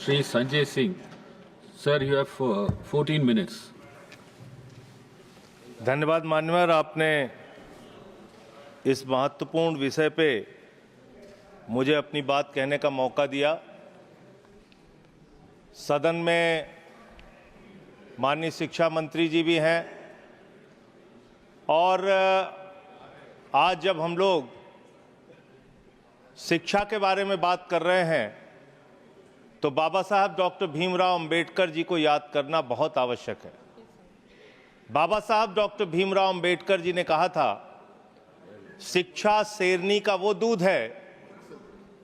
Shri Sanjay Singh. Sir, you have 14 minutes. धन्यवाद मान्यवर, आपने इस महत्वपूर्ण विषय पे मुझे अपनी बात कहने का मौका दिया। सदन में माननीय शिक्षा मंत्री जी भी हैं और आज जब हम लोग शिक्षा के बारे में बात कर रहे हैं तो बाबा साहब डॉक्टर भीमराव अंबेडकर जी को याद करना बहुत आवश्यक है। बाबा साहब डॉक्टर भीमराव अंबेडकर जी ने कहा था, शिक्षा शेरनी का वो दूध है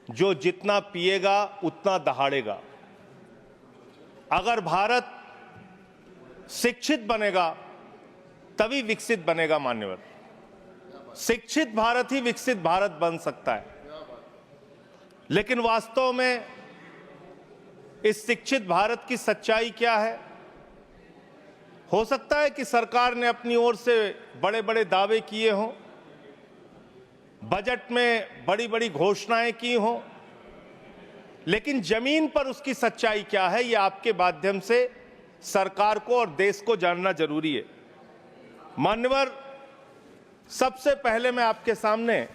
जो जितना पिएगा उतना दहाड़ेगा। अगर भारत शिक्षित बनेगा तभी विकसित बनेगा मान्यवर। शिक्षित भारत ही विकसित भारत बन सकता है। लेकिन वास्तव में इस शिक्षित भारत की सच्चाई क्या है? हो सकता है कि सरकार ने अपनी ओर से बड़े बड़े दावे किए हों, बजट में बड़ी बड़ी घोषणाएं की हों, लेकिन जमीन पर उसकी सच्चाई क्या है, यह आपके माध्यम से सरकार को और देश को जानना जरूरी है। मान्यवर, सबसे पहले मैं आपके सामने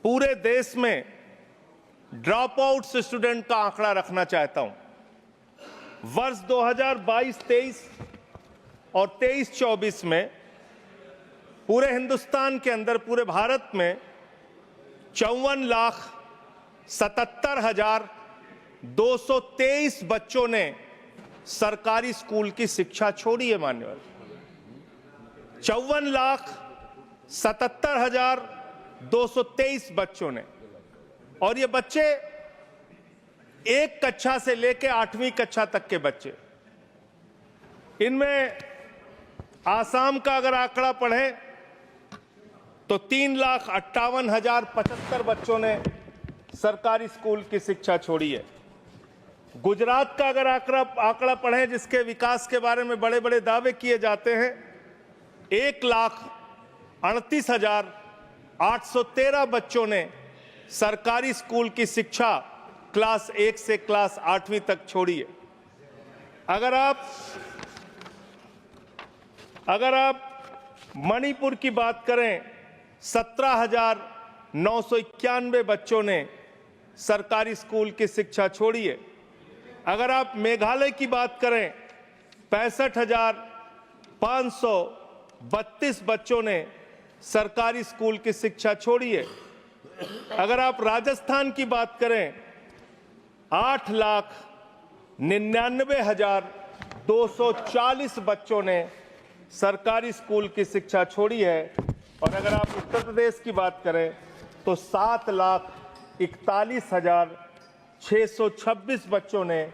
पूरे देश में ड्रॉप आउट स्टूडेंट का आंकड़ा रखना चाहता हूं। वर्ष 2022-23 और 23-24 में पूरे हिंदुस्तान के अंदर, पूरे भारत में 54,77,223 बच्चों ने सरकारी स्कूल की शिक्षा छोड़ी है मान्यवर। 54,77,223 बच्चों ने, और ये बच्चे एक कक्षा से लेकर 8वीं कक्षा तक के बच्चे। इनमें आसाम का अगर आंकड़ा पढ़ें तो 3,58,075 बच्चों ने सरकारी स्कूल की शिक्षा छोड़ी है। गुजरात का अगर आंकड़ा पढ़ें, जिसके विकास के बारे में बड़े बड़े दावे किए जाते हैं, 1,38,813 बच्चों ने सरकारी स्कूल की शिक्षा क्लास 1 से क्लास 8वीं तक छोड़ी है। अगर आप मणिपुर की बात करें, 17,991 बच्चों ने सरकारी स्कूल की शिक्षा छोड़ी है। अगर आप मेघालय की बात करें, 65,532 बच्चों ने सरकारी स्कूल की शिक्षा छोड़ी है। अगर आप राजस्थान की बात करें, 8,99,240 बच्चों ने सरकारी स्कूल की शिक्षा छोड़ी है। और अगर आप उत्तर प्रदेश की बात करें तो 7,41,626 बच्चों ने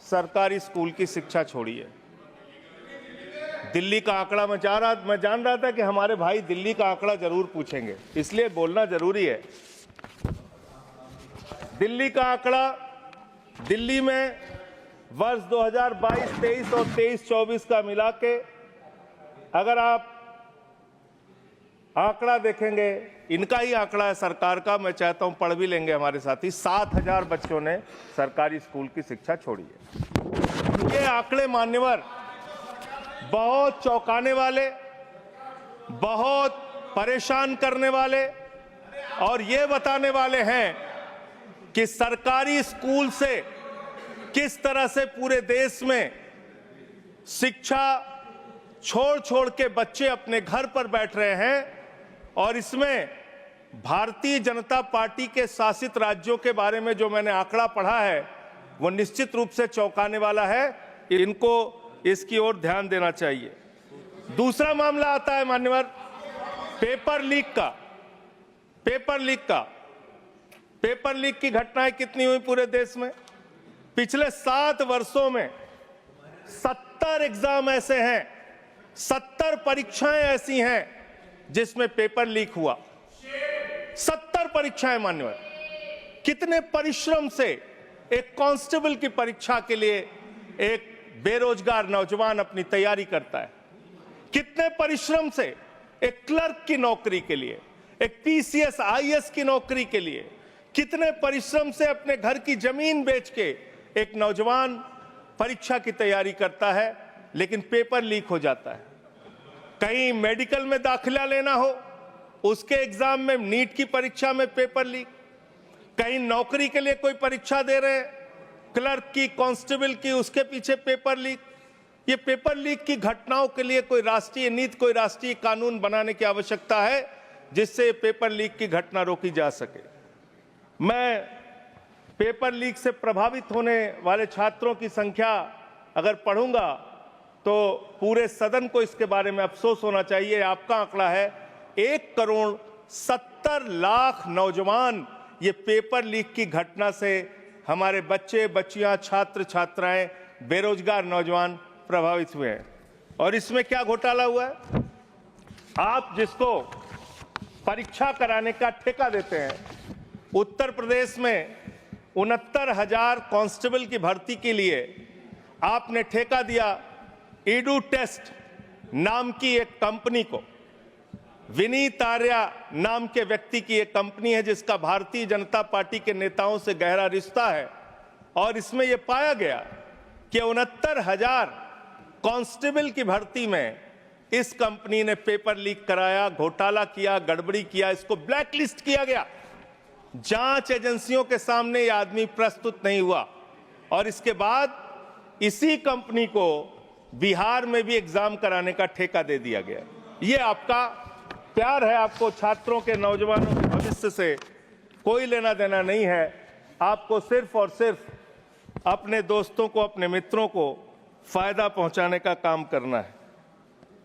सरकारी स्कूल की शिक्षा छोड़ी है। दिल्ली का आंकड़ा मैं जान रहा था कि हमारे भाई दिल्ली का आंकड़ा जरूर पूछेंगे, इसलिए बोलना जरूरी है। दिल्ली का आंकड़ा, दिल्ली में वर्ष 2022-23 और 23-24 का मिला के अगर आप आंकड़ा देखेंगे, इनका ही आंकड़ा है सरकार का, मैं चाहता हूं पढ़ भी लेंगे हमारे साथी। 7,000 बच्चों ने सरकारी स्कूल की शिक्षा छोड़ी है। ये आंकड़े मान्यवर बहुत चौंकाने वाले, बहुत परेशान करने वाले और ये बताने वाले हैं कि सरकारी स्कूल से किस तरह से पूरे देश में शिक्षा छोड़ के बच्चे अपने घर पर बैठ रहे हैं। और इसमें भारतीय जनता पार्टी के शासित राज्यों के बारे में जो मैंने आंकड़ा पढ़ा है वो निश्चित रूप से चौंकाने वाला है। इनको इसकी ओर ध्यान देना चाहिए। दूसरा मामला आता है मान्यवर पेपर लीक की घटनाएं कितनी हुई पूरे देश में? पिछले 7 वर्षों में 70 एग्जाम ऐसे हैं, 70 परीक्षाएं ऐसी हैं जिसमें पेपर लीक हुआ। 70 परीक्षाएं मान्यवर। कितने परिश्रम से एक कांस्टेबल की परीक्षा के लिए एक बेरोजगार नौजवान अपनी तैयारी करता है। कितने परिश्रम से एक क्लर्क की नौकरी के लिए, एक पीसीएस आईएएस की नौकरी के लिए, कितने परिश्रम से अपने घर की जमीन बेच के एक नौजवान परीक्षा की तैयारी करता है लेकिन पेपर लीक हो जाता है। कहीं मेडिकल में दाखिला लेना हो, उसके एग्जाम में, नीट की परीक्षा में पेपर लीक, कहीं नौकरी के लिए कोई परीक्षा दे रहे हैं, क्लर्क की, कांस्टेबल की, उसके पीछे पेपर लीक। ये पेपर लीक की घटनाओं के लिए कोई राष्ट्रीय नीति, कोई राष्ट्रीय कानून बनाने की आवश्यकता है जिससे पेपर लीक की घटना रोकी जा सके। मैं पेपर लीक से प्रभावित होने वाले छात्रों की संख्या अगर पढ़ूंगा तो पूरे सदन को इसके बारे में अफसोस होना चाहिए। आपका आंकड़ा है 1,70,00,000 नौजवान ये पेपर लीक की घटना से, हमारे बच्चे बच्चियां, छात्र छात्राएं, बेरोजगार नौजवान प्रभावित हुए हैं। और इसमें क्या घोटाला हुआ है? आप जिसको परीक्षा कराने का ठेका देते हैं, उत्तर प्रदेश में 69,000 कांस्टेबल की भर्ती के लिए आपने ठेका दिया ईडू टेस्ट नाम की एक कंपनी को। विनीत आर्या नाम के व्यक्ति की एक कंपनी है जिसका भारतीय जनता पार्टी के नेताओं से गहरा रिश्ता है। और इसमें यह पाया गया कि 69,000 कांस्टेबल की भर्ती में इस कंपनी ने पेपर लीक कराया, घोटाला किया, गड़बड़ी किया, इसको ब्लैकलिस्ट किया गया। जांच एजेंसियों के सामने यह आदमी प्रस्तुत नहीं हुआ और इसके बाद इसी कंपनी को बिहार में भी एग्जाम कराने का ठेका दे दिया गया। यह आपका प्यार है, आपको छात्रों के, नौजवानों के भविष्य से कोई लेना देना नहीं है। आपको सिर्फ और सिर्फ अपने दोस्तों को, अपने मित्रों को फायदा पहुंचाने का काम करना है।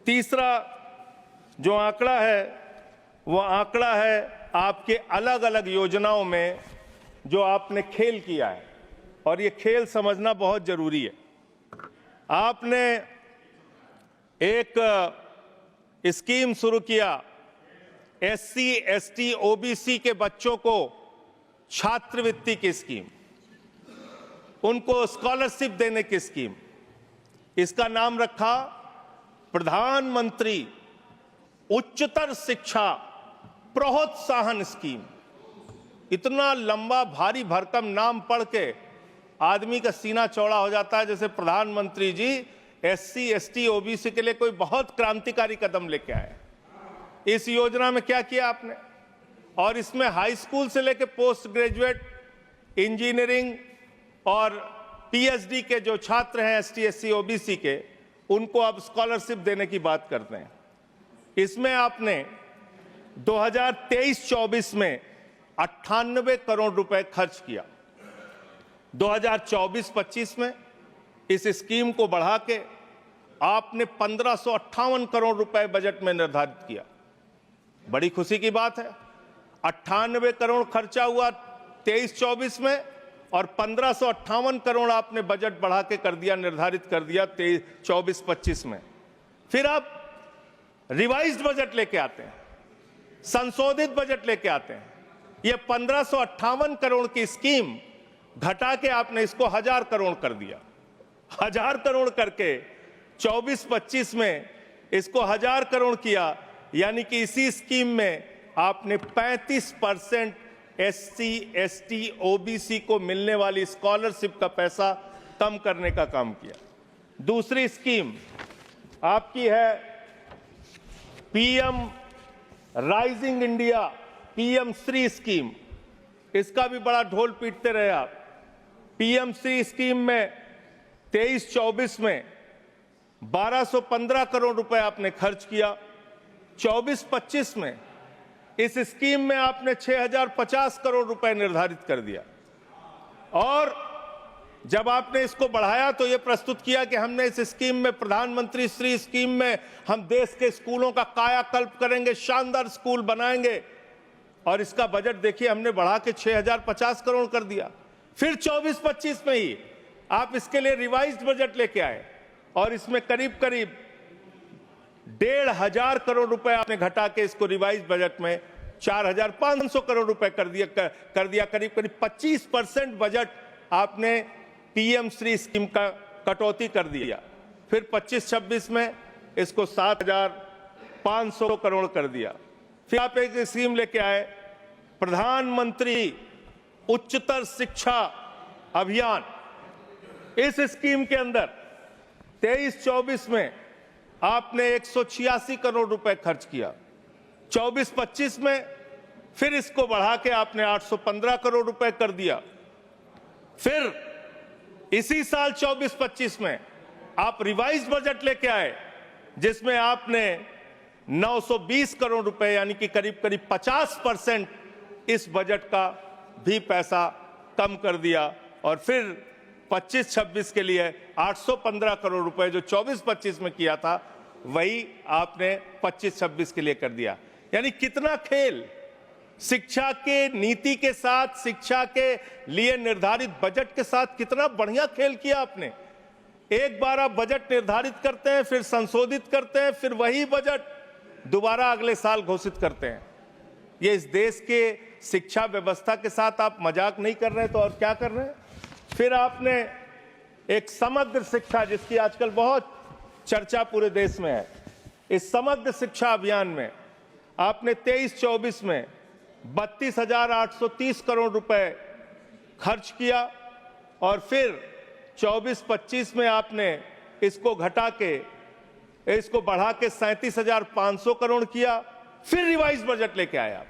तीसरा जो आंकड़ा है वो आंकड़ा है आपके अलग अलग योजनाओं में जो आपने खेल किया है, और ये खेल समझना बहुत जरूरी है। आपने एक स्कीम शुरू किया, SC, ST, OBC के बच्चों को छात्रवृत्ति की स्कीम, उनको स्कॉलरशिप देने की स्कीम। इसका नाम रखा प्रधानमंत्री उच्चतर शिक्षा प्रोत्साहन स्कीम। इतना लंबा भारी भरकम नाम पढ़ के आदमी का सीना चौड़ा हो जाता है, जैसे प्रधानमंत्री जी SC, ST, OBC के लिए कोई बहुत क्रांतिकारी कदम लेके आए। इस योजना में क्या किया आपने? और इसमें हाई स्कूल से लेकर पोस्ट ग्रेजुएट, इंजीनियरिंग और PhD के जो छात्र हैं ST, SC, OBC के, उनको अब स्कॉलरशिप देने की बात करते हैं। इसमें आपने 2023-24 में 98 करोड़ रुपए खर्च किया। 2024-25 में इस स्कीम को बढ़ा के आपने 1558 करोड़ रुपए बजट में निर्धारित किया। बड़ी खुशी की बात है। 98 करोड़ खर्चा हुआ 23-24 में और 1558 करोड़ आपने बजट बढ़ा के कर दिया, निर्धारित कर दिया 24-25 में। फिर आप रिवाइज्ड बजट लेके आते हैं, संशोधित बजट लेके आते हैं। ये 1558 करोड़ की स्कीम घटा के आपने इसको 1000 करोड़ कर दिया। 1000 करोड़ करके 24-25 में इसको 1000 करोड़ किया, यानी कि इसी स्कीम में आपने 35% SC, ST, OBC को मिलने वाली स्कॉलरशिप का पैसा कम करने का काम किया। दूसरी स्कीम आपकी है PM rising India, PM Shri scheme. इसका भी बड़ा ढोल पीटते रहे आप। PM श्री स्कीम में 23-24 में 1215 करोड़ रुपए आपने खर्च किया। 24-25 में इस स्कीम में आपने 6050 करोड़ रुपए निर्धारित कर दिया। और जब आपने इसको बढ़ाया तो यह प्रस्तुत किया कि हमने इस स्कीम में, प्रधानमंत्री श्री स्कीम में, हम देश के स्कूलों का कायाकल्प करेंगे, शानदार स्कूल बनाएंगे। और इसका बजट देखिए, हमने बढ़ा के 6050 करोड़ कर दिया। फिर 24-25 में ही आप इसके लिए रिवाइज्ड बजट लेके आए और इसमें करीब करीब 1500 करोड़ रुपए आपने घटा के इसको रिवाइज्ड बजट में 4500 करोड़ रुपए कर दिया। करीब करीब 25% बजट आपने PM श्री स्कीम का कटौती कर दिया। फिर 25-26 में इसको 7500 करोड़ कर दिया। फिर आप एक स्कीम लेके आए, प्रधानमंत्री उच्चतर शिक्षा अभियान। इस स्कीम के अंदर 23-24 में आपने 186 करोड़ रुपए खर्च किया, 24-25 में फिर इसको बढ़ा के आपने 815 करोड़ रुपए कर दिया। फिर इसी साल 24-25 में आप रिवाइज बजट लेके आए जिसमें आपने 920 करोड़ रुपए यानी कि करीब करीब 50% इस बजट का भी पैसा कम कर दिया और फिर 25-26 के लिए 815 करोड़ रुपए जो 24-25 में किया था वही आपने 25-26 के लिए कर दिया। यानी कितना खेल शिक्षा के नीति के साथ, शिक्षा के लिए निर्धारित बजट के साथ कितना बढ़िया खेल किया आपने। एक बार आप बजट निर्धारित करते हैं, फिर संशोधित करते हैं, फिर वही बजट दोबारा अगले साल घोषित करते हैं। ये इस देश के शिक्षा व्यवस्था के साथ आप मजाक नहीं कर रहे तो और क्या कर रहे हैं। फिर आपने एक समग्र शिक्षा जिसकी आजकल बहुत चर्चा पूरे देश में है, इस समग्र शिक्षा अभियान में आपने 23-24 में 32,830 करोड़ रुपए खर्च किया और फिर 24-25 में आपने इसको घटा के इसको बढ़ा के 37,500 करोड़ किया। फिर रिवाइज बजट लेके आए आप।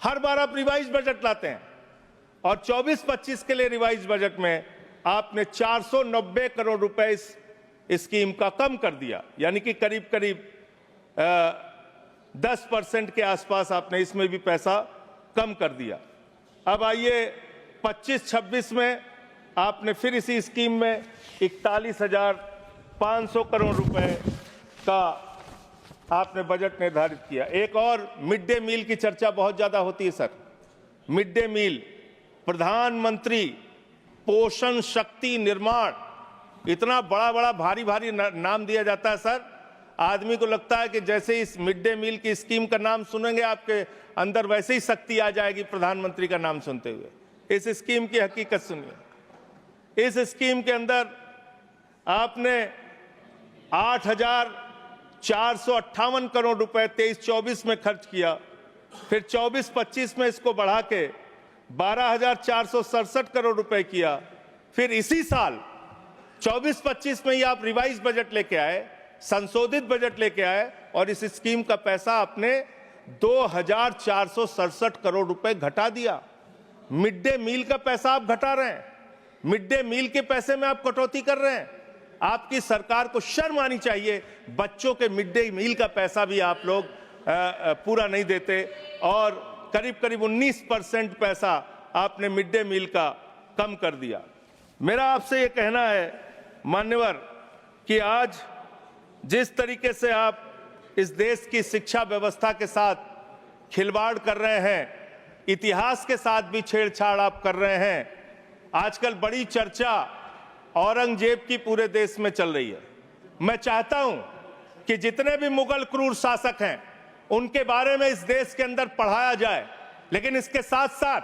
हर बार आप रिवाइज बजट लाते हैं और 24-25 के लिए रिवाइज बजट में आपने 490 करोड़ रुपए इस स्कीम का कम कर दिया, यानी कि करीब करीब 10% के आसपास आपने इसमें भी पैसा कम कर दिया। अब आइए 25-26 में आपने फिर इसी स्कीम में 41,500 करोड़ रुपए का आपने बजट निर्धारित किया। एक और मिड डे मील की चर्चा बहुत ज्यादा होती है सर। मिड डे मील, प्रधानमंत्री पोषण शक्ति निर्माण, इतना बड़ा बड़ा भारी भारी नाम दिया जाता है सर। आदमी को लगता है कि जैसे इस मिड डे मील की स्कीम का नाम सुनेंगे आपके अंदर वैसे ही शक्ति आ जाएगी प्रधानमंत्री का नाम सुनते हुए। इस स्कीम की हकीकत सुनिए। इस स्कीम के अंदर आपने 8,458 करोड़ रुपए 23-24 में खर्च किया, फिर 24-25 में इसको बढ़ा के 12,467 करोड़ रुपए किया। फिर इसी साल 24-25 में ही आप रिवाइज बजट लेके आए, संशोधित बजट लेके आए और इस स्कीम का पैसा आपने 2,467 करोड़ रुपए घटा दिया। मिड डे मील का पैसा आप घटा रहे हैं, मिड डे मील के पैसे में आप कटौती कर रहे हैं। आपकी सरकार को शर्म आनी चाहिए। बच्चों के मिड डे मील का पैसा भी आप लोग पूरा नहीं देते और करीब करीब 19% पैसा आपने मिड डे मील का कम कर दिया। मेरा आपसे ये कहना है मान्यवर कि आज जिस तरीके से आप इस देश की शिक्षा व्यवस्था के साथ खिलवाड़ कर रहे हैं, इतिहास के साथ भी छेड़छाड़ आप कर रहे हैं। आजकल बड़ी चर्चा औरंगजेब की पूरे देश में चल रही है। मैं चाहता हूं कि जितने भी मुगल क्रूर शासक हैं उनके बारे में इस देश के अंदर पढ़ाया जाए, लेकिन इसके साथ साथ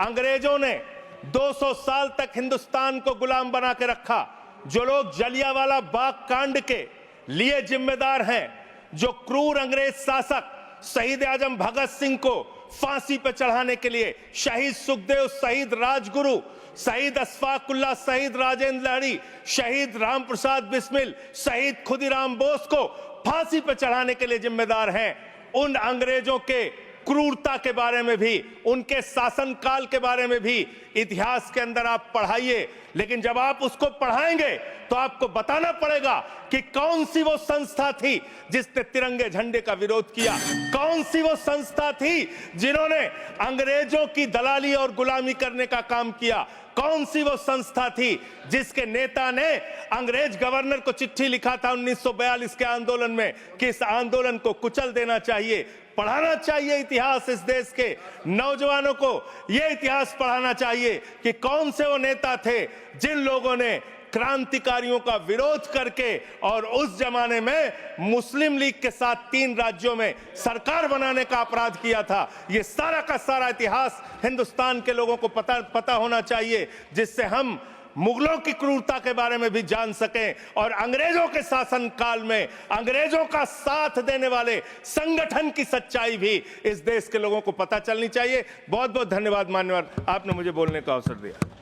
अंग्रेजों ने 200 साल तक हिंदुस्तान को गुलाम बना के रखा। जो लोग जलियांवाला बाग कांड के लिए जिम्मेदार हैं, जो क्रूर अंग्रेज शासक शहीद आजम भगत सिंह को फांसी पर चढ़ाने के लिए, शहीद सुखदेव, शहीद राजगुरु, शहीद अशफाकुल्लाह, शहीद राजेंद्र लहरी, शहीद राम प्रसाद बिस्मिल, शहीद खुदीराम बोस को फांसी पर चढ़ाने के लिए जिम्मेदार हैं, उन अंग्रेजों के क्रूरता के बारे में भी, उनके शासनकाल के बारे में भी इतिहास के अंदर आप पढ़ाइए। लेकिन जब आप उसको पढ़ाएंगे तो आपको बताना पड़ेगा कि कौन सी वो संस्था थी जिसने तिरंगे झंडे का विरोध किया, कौन सी वो संस्था थी जिन्होंने अंग्रेजों की दलाली और गुलामी करने का काम किया, कौन सी वो संस्था थी जिसके नेता ने अंग्रेज गवर्नर को चिट्ठी लिखा था 1942 के आंदोलन में कि इस आंदोलन को कुचल देना चाहिए। पढ़ाना चाहिए इतिहास। इस देश के नौजवानों को यह इतिहास पढ़ाना चाहिए कि कौन से वो नेता थे जिन लोगों ने क्रांतिकारियों का विरोध करके और उस जमाने में मुस्लिम लीग के साथ 3 राज्यों में सरकार बनाने का अपराध किया था। ये सारा का सारा इतिहास हिंदुस्तान के लोगों को पता होना चाहिए, जिससे हम मुगलों की क्रूरता के बारे में भी जान सकें और अंग्रेजों के शासन काल में अंग्रेजों का साथ देने वाले संगठन की सच्चाई भी इस देश के लोगों को पता चलनी चाहिए। बहुत बहुत धन्यवाद मान्यवर, आपने मुझे बोलने का अवसर दिया।